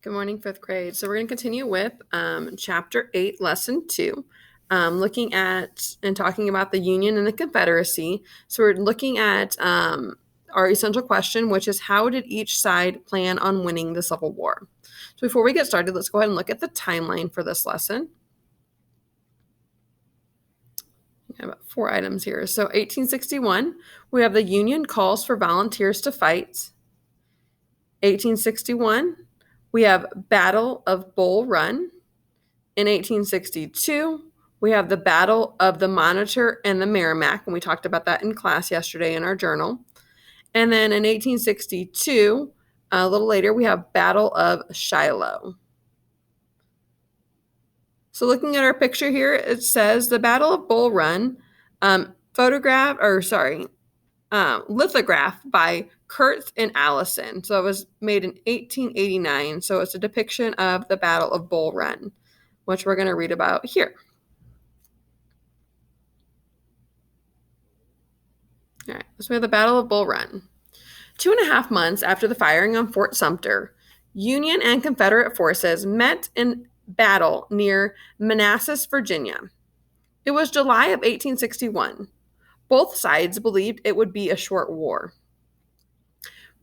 Good morning, fifth grade. So we're going to continue with Chapter 8, Lesson 2, looking at and talking about the Union and the Confederacy. So we're looking at our essential question, which is how did each side plan on winning the Civil War? So before we get started, let's go ahead and look at the timeline for this lesson. I have about 4 items here. So 1861, we have the Union calls for volunteers to fight. 1861, we have Battle of Bull Run. In 1862, we have the Battle of the Monitor and the Merrimack, and we talked about that in class yesterday in our journal. And then in 1862, a little later, we have Battle of Shiloh. So looking at our picture here, it says the Battle of Bull Run, lithograph by Kurtz and Allison. So it was made in 1889. So it's a depiction of the Battle of Bull Run, which we're going to read about here. All right, so we have the Battle of Bull Run. 2.5 months after the firing on Fort Sumter, Union and Confederate forces met in battle near Manassas, Virginia. It was July of 1861. Both sides believed it would be a short war.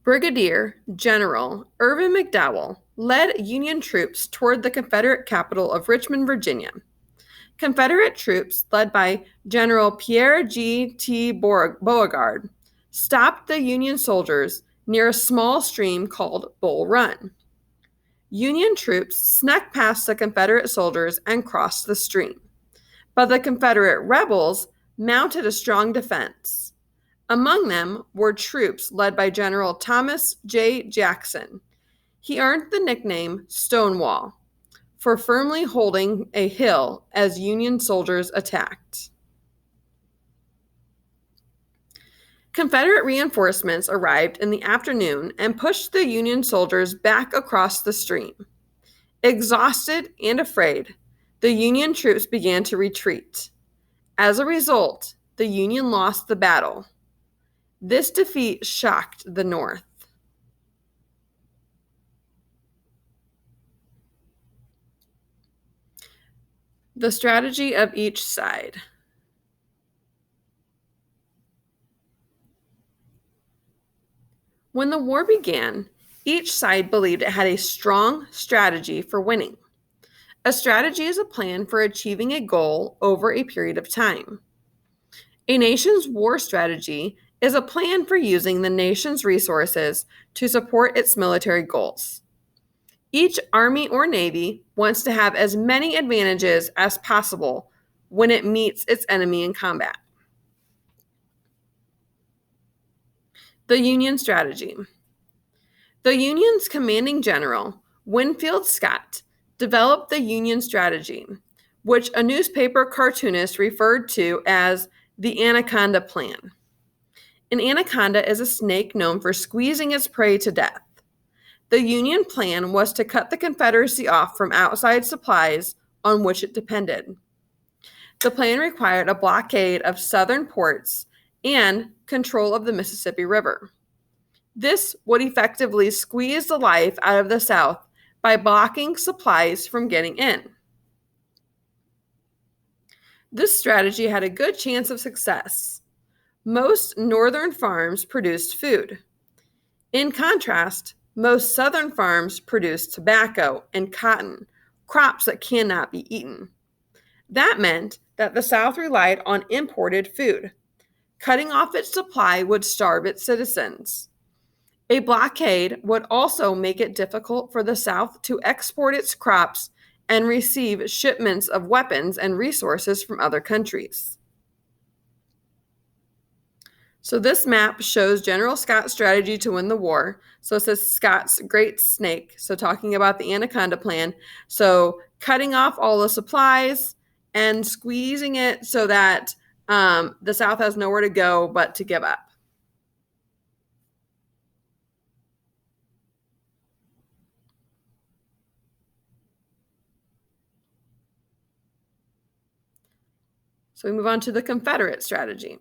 Brigadier General Irvin McDowell led Union troops toward the Confederate capital of Richmond, Virginia. Confederate troops, led by General Pierre G. T. Beauregard, stopped the Union soldiers near a small stream called Bull Run. Union troops snuck past the Confederate soldiers and crossed the stream, but the Confederate rebels mounted a strong defense. Among them were troops led by General Thomas J. Jackson. He earned the nickname Stonewall for firmly holding a hill as Union soldiers attacked. Confederate reinforcements arrived in the afternoon and pushed the Union soldiers back across the stream. Exhausted and afraid, the Union troops began to retreat. As a result, the Union lost the battle. This defeat shocked the North. The strategy of each side. When the war began, each side believed it had a strong strategy for winning. A strategy is a plan for achieving a goal over a period of time. A nation's war strategy is a plan for using the nation's resources to support its military goals. Each army or navy wants to have as many advantages as possible when it meets its enemy in combat. The Union strategy. The Union's commanding general, Winfield Scott, developed the Union strategy, which a newspaper cartoonist referred to as the Anaconda Plan. An anaconda is a snake known for squeezing its prey to death. The Union plan was to cut the Confederacy off from outside supplies on which it depended. The plan required a blockade of southern ports and control of the Mississippi River. This would effectively squeeze the life out of the South by blocking supplies from getting in. This strategy had a good chance of success. Most northern farms produced food. In contrast, most southern farms produced tobacco and cotton, crops that cannot be eaten. That meant that the South relied on imported food. Cutting off its supply would starve its citizens. A blockade would also make it difficult for the South to export its crops and receive shipments of weapons and resources from other countries. So this map shows General Scott's strategy to win the war. So it says Scott's Great Snake. So talking about the Anaconda Plan. So cutting off all the supplies and squeezing it so that the South has nowhere to go but to give up. So we move on to the Confederate strategy.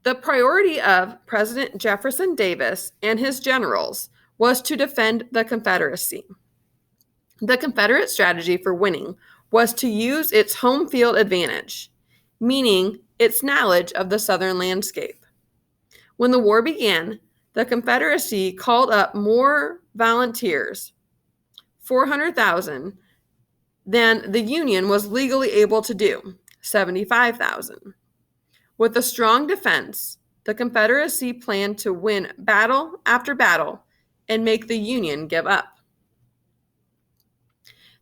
The priority of President Jefferson Davis and his generals was to defend the Confederacy. The Confederate strategy for winning was to use its home field advantage, meaning its knowledge of the Southern landscape. When the war began, the Confederacy called up more volunteers, 400,000, than the Union was legally able to do, 75,000. With a strong defense, the Confederacy planned to win battle after battle and make the Union give up.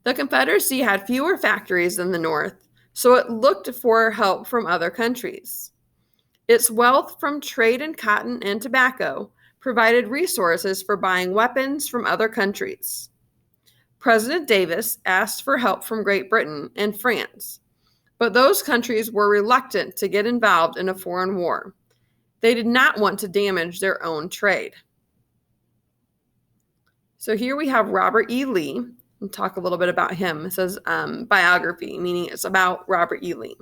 The Confederacy had fewer factories than the North, so it looked for help from other countries. Its wealth from trade in cotton and tobacco provided resources for buying weapons from other countries. President Davis asked for help from Great Britain and France, but those countries were reluctant to get involved in a foreign war. They did not want to damage their own trade. So here we have Robert E. Lee. We'll talk a little bit about him. It says biography, meaning it's about Robert E. Lee.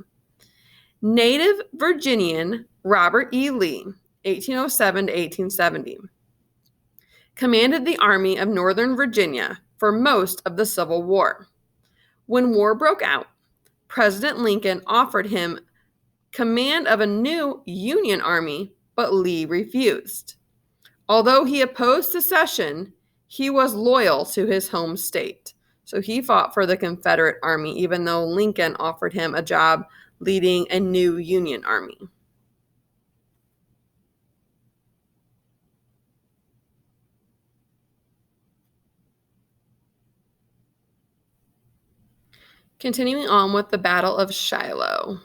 Native Virginian Robert E. Lee, 1807 to 1870, commanded the Army of Northern Virginia for most of the Civil War. When war broke out, President Lincoln offered him command of a new Union Army, but Lee refused. Although he opposed secession, he was loyal to his home state. So he fought for the Confederate Army, even though Lincoln offered him a job leading a new Union Army. Continuing on with the Battle of Shiloh.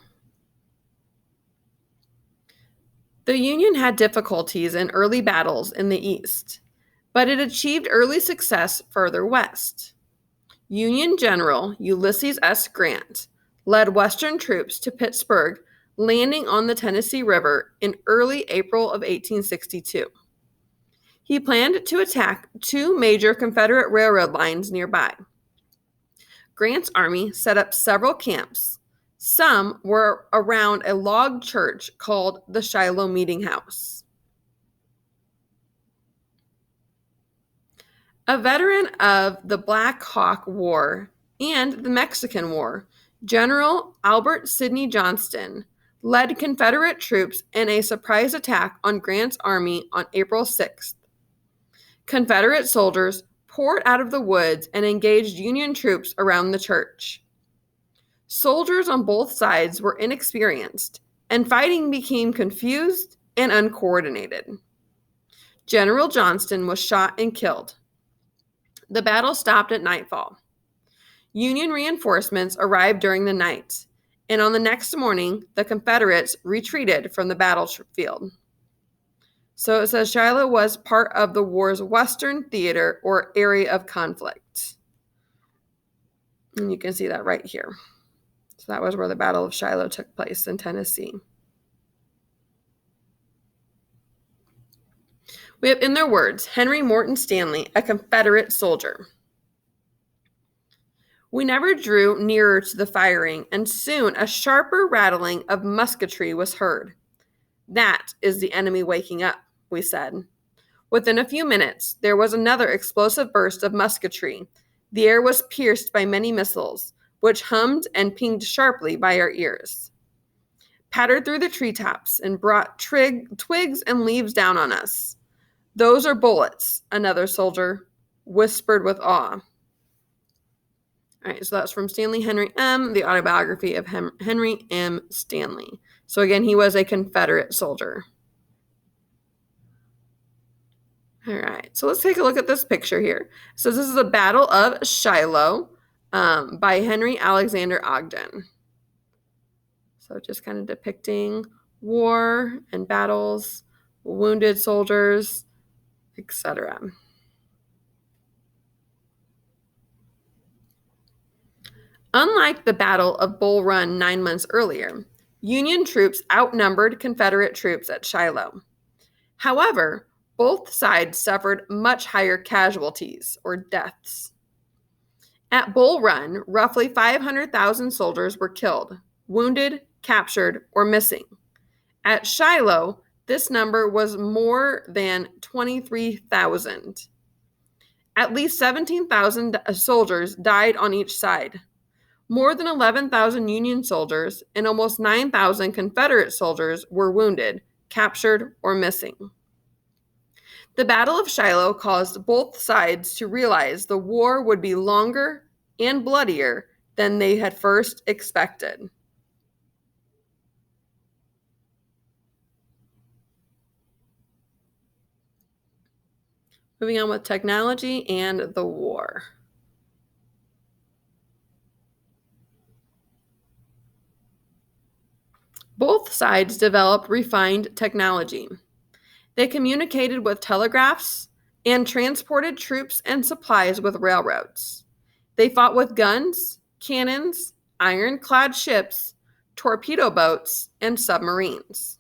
The Union had difficulties in early battles in the East, but it achieved early success further west. Union General Ulysses S. Grant led Western troops to Pittsburgh, landing on the Tennessee River in early April of 1862. He planned to attack two major Confederate railroad lines nearby. Grant's army set up several camps. Some were around a log church called the Shiloh Meeting House. A veteran of the Black Hawk War and the Mexican War, General Albert Sidney Johnston led Confederate troops in a surprise attack on Grant's army on April 6th. Confederate soldiers poured out of the woods and engaged Union troops around the church. Soldiers on both sides were inexperienced, and fighting became confused and uncoordinated. General Johnston was shot and killed. The battle stopped at nightfall. Union reinforcements arrived during the night, and on the next morning, the Confederates retreated from the battlefield. So it says Shiloh was part of the war's western theater or area of conflict. And you can see that right here. So that was where the Battle of Shiloh took place in Tennessee. We have in their words, Henry Morton Stanley, a Confederate soldier. We never drew nearer to the firing, and soon a sharper rattling of musketry was heard. That is the enemy waking up, we said. Within a few minutes, there was another explosive burst of musketry. The air was pierced by many missiles, which hummed and pinged sharply by our ears. Pattered through the treetops and brought twigs and leaves down on us. Those are bullets, another soldier whispered with awe. All right, so that's from Stanley Henry M., the autobiography of Henry M. Stanley. So again, he was a Confederate soldier. All right, so let's take a look at this picture here. So this is the Battle of Shiloh by Henry Alexander Ogden. So just kind of depicting war and battles, wounded soldiers, etc. Unlike the Battle of Bull Run 9 months earlier, Union troops outnumbered Confederate troops at Shiloh. However, both sides suffered much higher casualties or deaths. At Bull Run, roughly 500,000 soldiers were killed, wounded, captured, or missing. At Shiloh, this number was more than 23,000. At least 17,000 soldiers died on each side. More than 11,000 Union soldiers and almost 9,000 Confederate soldiers were wounded, captured, or missing. The Battle of Shiloh caused both sides to realize the war would be longer and bloodier than they had first expected. Moving on with technology and the war. Both sides developed refined technology. They communicated with telegraphs and transported troops and supplies with railroads. They fought with guns, cannons, ironclad ships, torpedo boats, and submarines.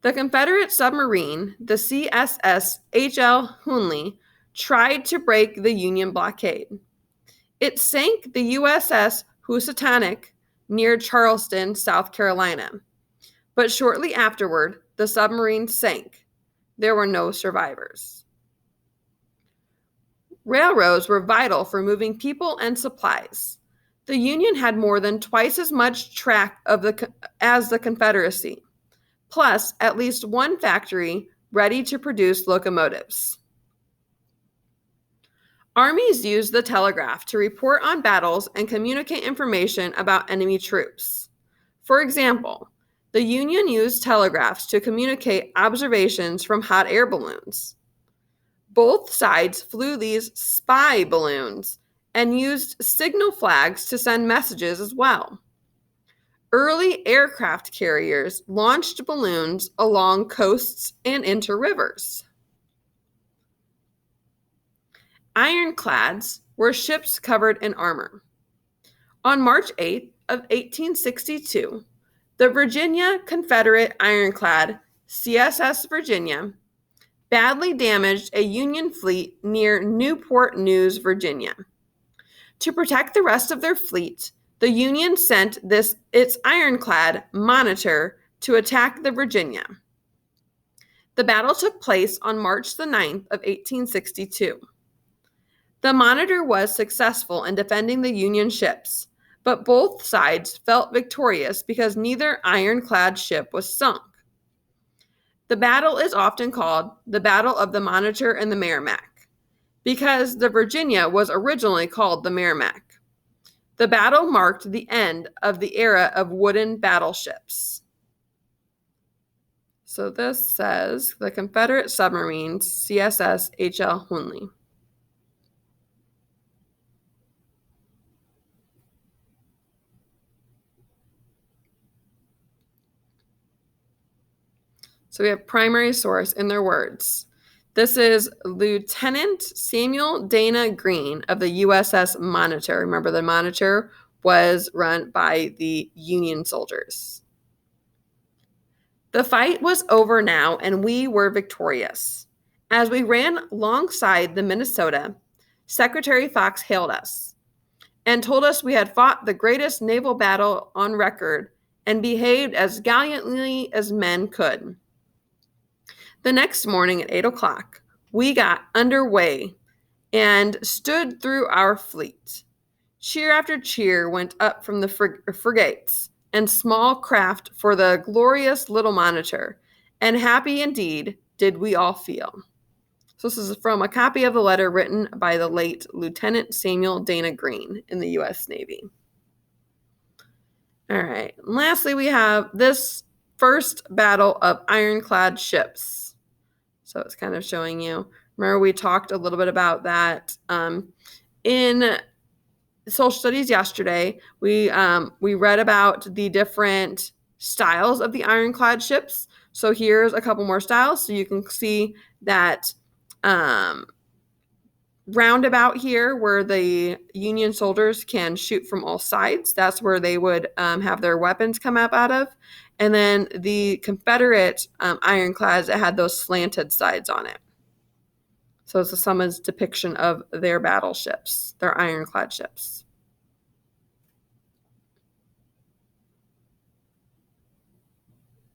The Confederate submarine, the CSS H.L. Hunley, tried to break the Union blockade. It sank the USS Housatonic near Charleston, South Carolina. But shortly afterward, the submarine sank. There were no survivors. Railroads were vital for moving people and supplies. The Union had more than twice as much track as the Confederacy, plus at least one factory ready to produce locomotives. Armies used the telegraph to report on battles and communicate information about enemy troops. For example, the Union used telegraphs to communicate observations from hot air balloons. Both sides flew these spy balloons and used signal flags to send messages as well. Early aircraft carriers launched balloons along coasts and into rivers. Ironclads were ships covered in armor. On March 8th of 1862, the Virginia Confederate ironclad CSS Virginia badly damaged a Union fleet near Newport News, Virginia. To protect the rest of their fleet, the Union sent its ironclad Monitor to attack the Virginia. The battle took place on March the 9th of 1862. The Monitor was successful in defending the Union ships, but both sides felt victorious because neither ironclad ship was sunk. The battle is often called the Battle of the Monitor and the Merrimack, because the Virginia was originally called the Merrimack. The battle marked the end of the era of wooden battleships. So this says the Confederate submarines, CSS H.L. Hunley. So we have primary source in their words. This is Lieutenant Samuel Dana Green of the USS Monitor. Remember, the Monitor was run by the Union soldiers. The fight was over now, and we were victorious. As we ran alongside the Minnesota, Secretary Fox hailed us and told us we had fought the greatest naval battle on record and behaved as gallantly as men could. The next morning at 8 o'clock, we got underway and stood through our fleet. Cheer after cheer went up from the frigates and small craft for the glorious little Monitor, and happy indeed did we all feel. So this is from a copy of the letter written by the late Lieutenant Samuel Dana Green in the U.S. Navy. All right. And lastly, we have this first battle of ironclad ships. So it's kind of showing you. Remember, we talked a little bit about that in social studies yesterday. We read about the different styles of the ironclad ships. So here's a couple more styles, so you can see that roundabout here where the Union soldiers can shoot from all sides. That's where they would have their weapons come up out of. And then the Confederate ironclads that had those slanted sides on it. So it's someone's depiction of their battleships, their ironclad ships.